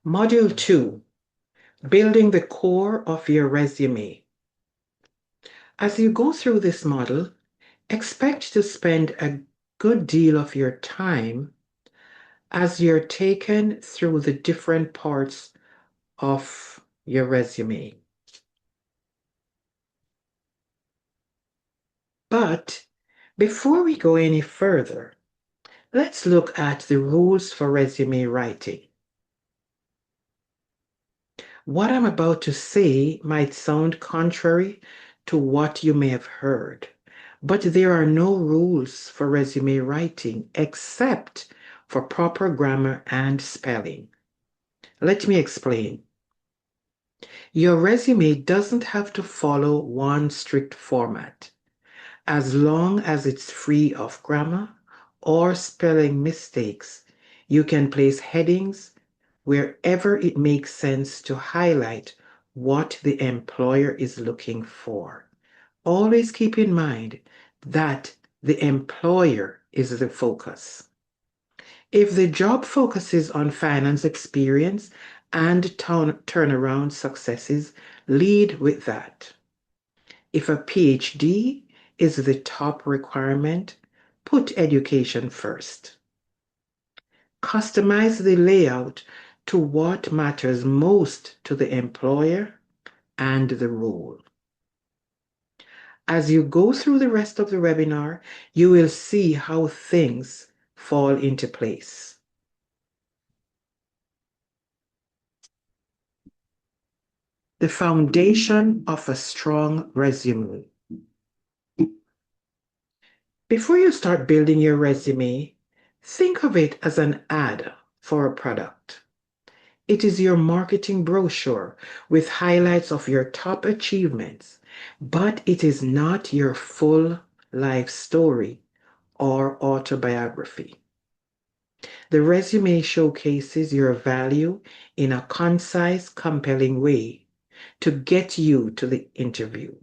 Module 2, Building the Core of Your Resume. As you go through this model, expect to spend a good deal of your time as you're taken through the different parts of your resume. But before we go any further, let's look at the rules for resume writing. What I'm about to say might sound contrary to what you may have heard, but there are no rules for resume writing except for proper grammar and spelling. Let me explain. Your resume doesn't have to follow one strict format. As long as it's free of grammar or spelling mistakes, you can place headings wherever it makes sense to highlight what the employer is looking for. Always keep in mind that the employer is the focus. If the job focuses on finance experience and turnaround successes, lead with that. If a PhD is the top requirement, put education first. Customize the layout to what matters most to the employer and the role. As you go through the rest of the webinar, you will see how things fall into place. The foundation of a strong resume. Before you start building your resume, think of it as an ad for a product. It is your marketing brochure with highlights of your top achievements, but it is not your full life story or autobiography. The resume showcases your value in a concise, compelling way to get you to the interview.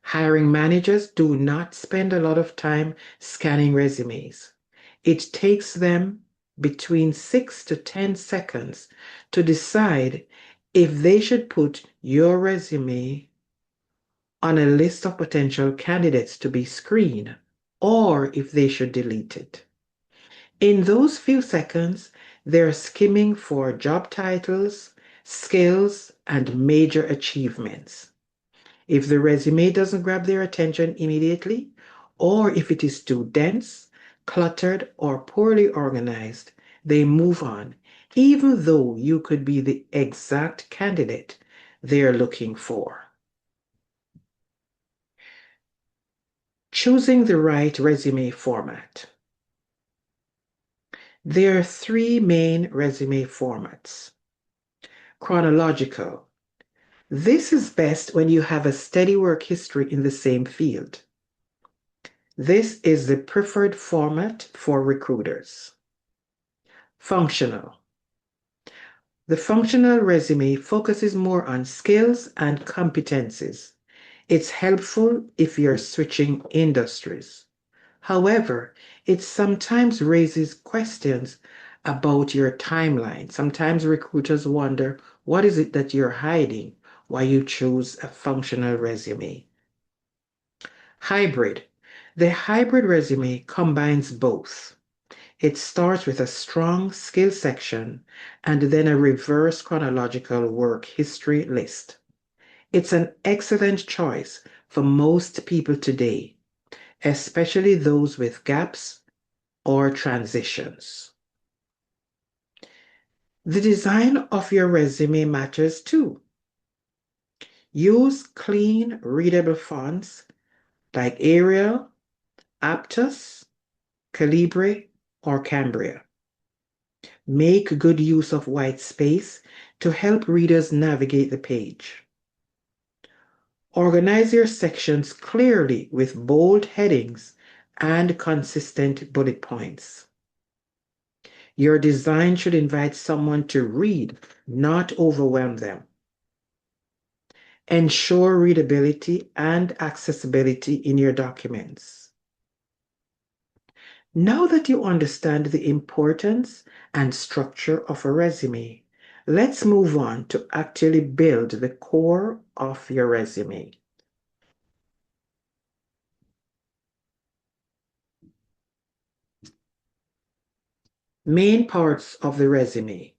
Hiring managers do not spend a lot of time scanning resumes. It takes them between 6 to 10 seconds to decide if they should put your resume on a list of potential candidates to be screened or if they should delete it. In those few seconds, they're skimming for job titles, skills, and major achievements. If the resume doesn't grab their attention immediately, or if it is too dense, cluttered, or poorly organized, they move on, even though you could be the exact candidate they're looking for. Choosing the right resume format. There are three main resume formats. Chronological. This is best when you have a steady work history in the same field. This is the preferred format for recruiters. Functional. The functional resume focuses more on skills and competencies. It's helpful if you're switching industries. However, it sometimes raises questions about your timeline. Sometimes recruiters wonder, what is it that you're hiding while you choose a functional resume? Hybrid. The hybrid resume combines both. It starts with a strong skill section and then a reverse chronological work history list. It's an excellent choice for most people today, especially those with gaps or transitions. The design of your resume matters too. Use clean, readable fonts like Arial, Aptus, Calibri, or Cambria. Make good use of white space to help readers navigate the page. Organize your sections clearly with bold headings and consistent bullet points. Your design should invite someone to read, not overwhelm them. Ensure readability and accessibility in your documents. Now that you understand the importance and structure of a resume, let's move on to actually build the core of your resume. Main parts of the resume.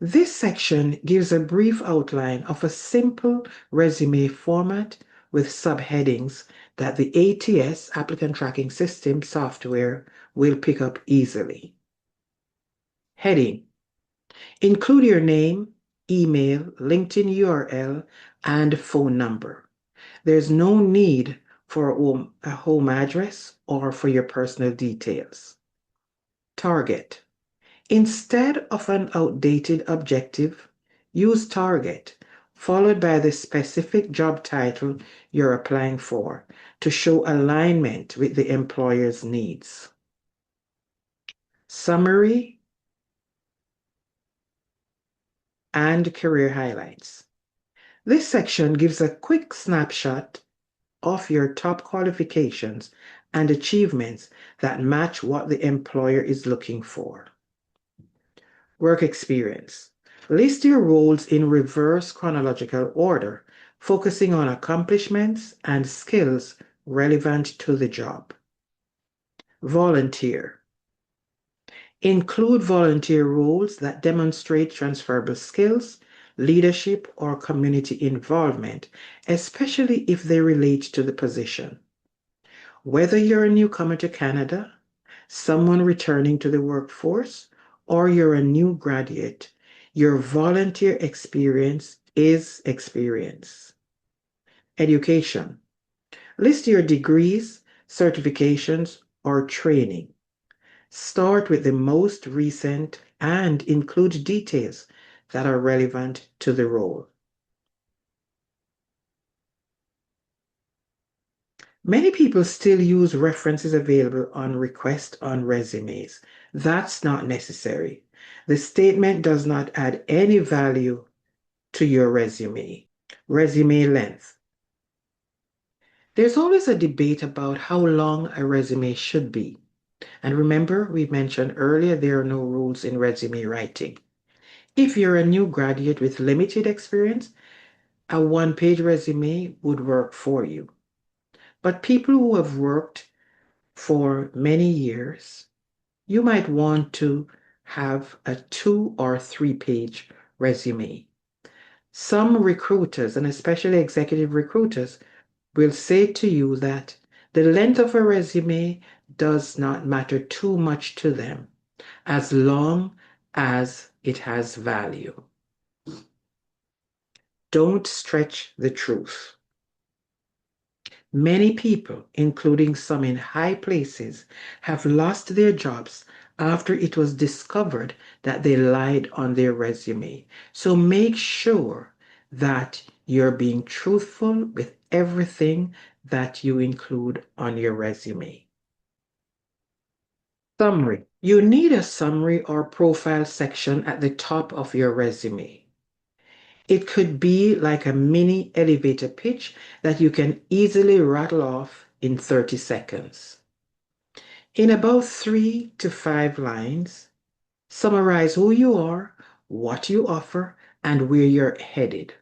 This section gives a brief outline of a simple resume format with subheadings that the ATS, Applicant Tracking System software, will pick up easily. Heading. Include your name, email, LinkedIn URL, and phone number. There's no need for a home address or for your personal details. Target. Instead of an outdated objective, use target, followed by the specific job title you're applying for to show alignment with the employer's needs. Summary and career highlights. This section gives a quick snapshot of your top qualifications and achievements that match what the employer is looking for. Work experience. List your roles in reverse chronological order, focusing on accomplishments and skills relevant to the job. Volunteer. Include volunteer roles that demonstrate transferable skills, leadership, or community involvement, especially if they relate to the position. Whether you're a newcomer to Canada, someone returning to the workforce, or you're a new graduate, your volunteer experience is experience. Education. List your degrees, certifications, or training. Start with the most recent and include details that are relevant to the role. Many people still use references available on request on resumes. That's not necessary. The statement does not add any value to your resume. Resume length. There's always a debate about how long a resume should be. And remember, we mentioned earlier there are no rules in resume writing. If you're a new graduate with limited experience, a one-page resume would work for you. But people who have worked for many years, you might want to have a 2 or 3-page resume. Some recruiters, and especially executive recruiters, will say to you that the length of a resume does not matter too much to them as long as it has value. Don't stretch the truth. Many people, including some in high places, have lost their jobs after it was discovered that they lied on their resume. So make sure that you're being truthful with everything that you include on your resume. Summary. You need a summary or profile section at the top of your resume. It could be like a mini elevator pitch that you can easily rattle off in 30 seconds. In about 3 to 5 lines, summarize who you are, what you offer, and where you're headed.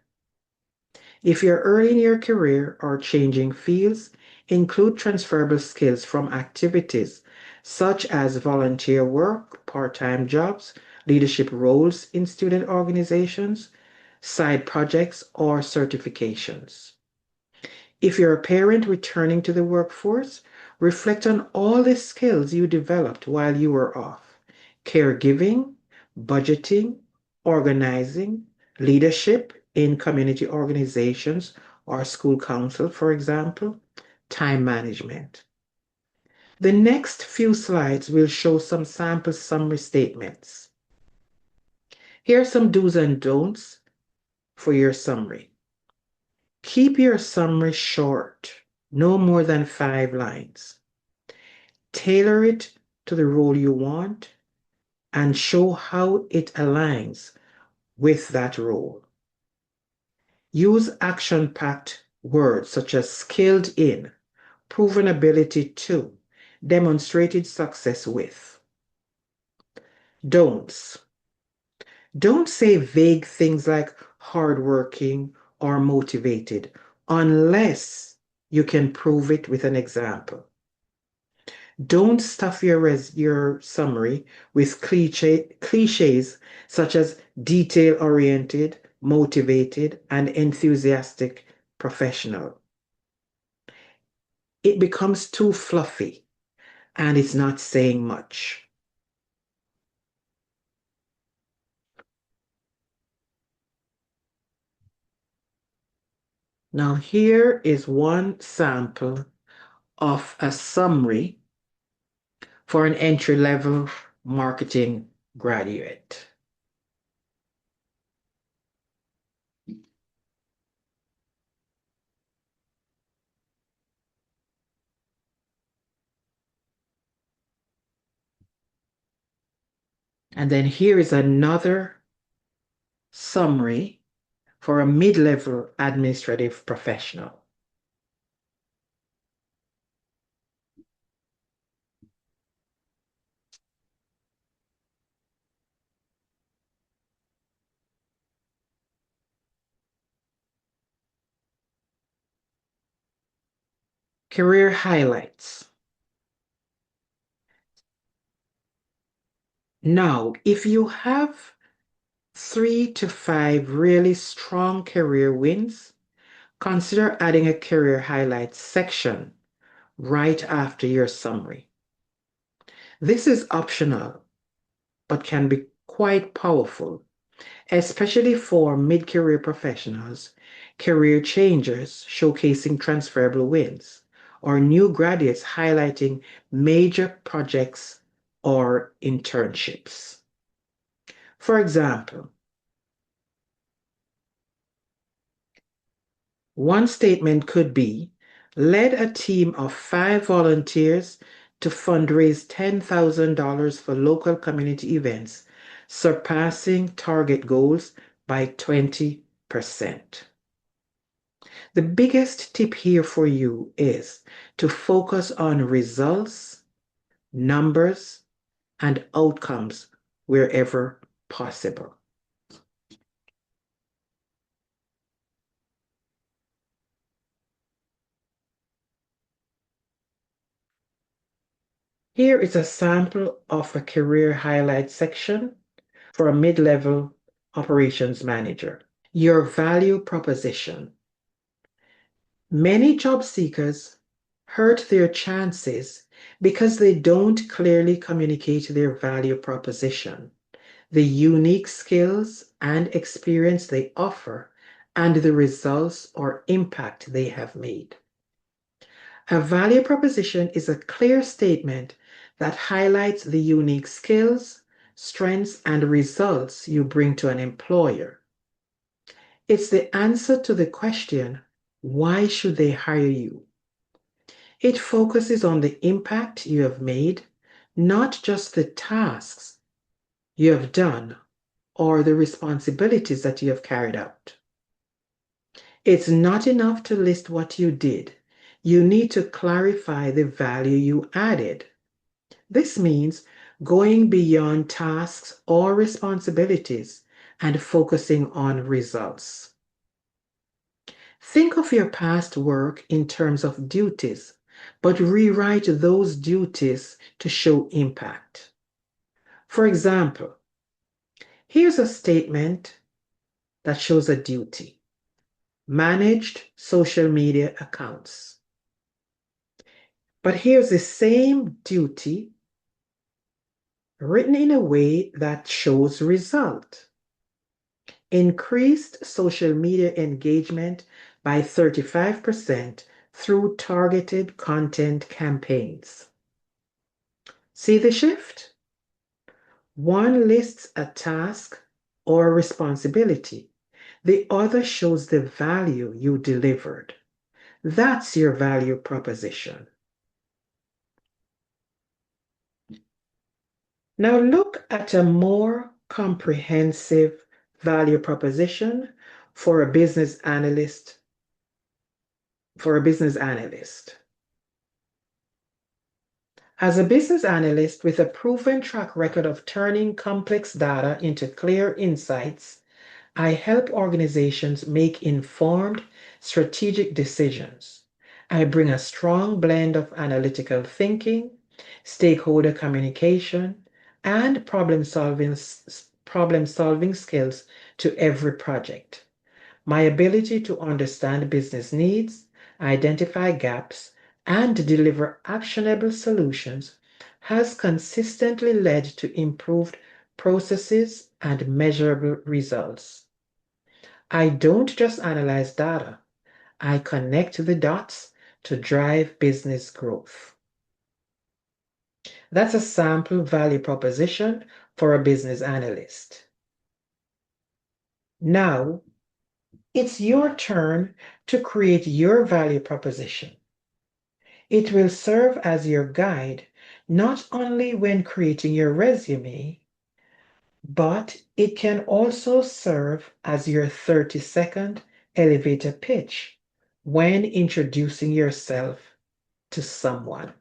If you're early in your career or changing fields, include transferable skills from activities such as volunteer work, part-time jobs, leadership roles in student organizations, side projects, or certifications. If you're a parent returning to the workforce, reflect on all the skills you developed while you were off. Caregiving, budgeting, organizing, leadership in community organizations or school council, for example, time management. The next few slides will show some sample summary statements. Here are some do's and don'ts for your summary. Keep your summary short, no more than 5 lines. Tailor it to the role you want and show how it aligns with that role. Use action-packed words such as skilled in, proven ability to, demonstrated success with. Don'ts. Don't say vague things like hardworking or motivated unless you can prove it with an example. Don't stuff your summary with cliches such as detail-oriented, motivated, and enthusiastic professional. It becomes too fluffy and it's not saying much. Now here is one sample of a summary for an entry-level marketing graduate. And then here is another summary for a mid-level administrative professional. Career highlights. Now, if you have 3 to 5 really strong career wins, consider adding a career highlights section right after your summary. This is optional, but can be quite powerful, especially for mid-career professionals, career changers showcasing transferable wins, or new graduates highlighting major projects or internships. For example, one statement could be, led a team of 5 volunteers to fundraise $10,000 for local community events, surpassing target goals by 20%. The biggest tip here for you is to focus on results, numbers, and outcomes wherever possible. Here is a sample of a career highlight section for a mid-level operations manager. Your value proposition. Many job seekers hurt their chances because they don't clearly communicate their value proposition, the unique skills and experience they offer, and the results or impact they have made. A value proposition is a clear statement that highlights the unique skills, strengths, and results you bring to an employer. It's the answer to the question, why should they hire you? It focuses on the impact you have made, not just the tasks you have done or the responsibilities that you have carried out. It's not enough to list what you did. You need to clarify the value you added. This means going beyond tasks or responsibilities and focusing on results. Think of your past work in terms of duties, but rewrite those duties to show impact. For example, here's a statement that shows a duty. Managed social media accounts. But here's the same duty written in a way that shows result. Increased social media engagement by 35% through targeted content campaigns. See the shift? One lists a task or responsibility. The other shows the value you delivered. That's your value proposition. Now look at a more comprehensive value proposition for a business analyst. As a business analyst with a proven track record of turning complex data into clear insights, I help organizations make informed, strategic decisions. I bring a strong blend of analytical thinking, stakeholder communication, and problem solving skills to every project. My ability to understand business needs, identify gaps, and deliver actionable solutions has consistently led to improved processes and measurable results. I don't just analyze data, I connect the dots to drive business growth. That's a sample value proposition for a business analyst. Now, it's your turn to create your value proposition. It will serve as your guide not only when creating your resume, but it can also serve as your 30-second elevator pitch when introducing yourself to someone.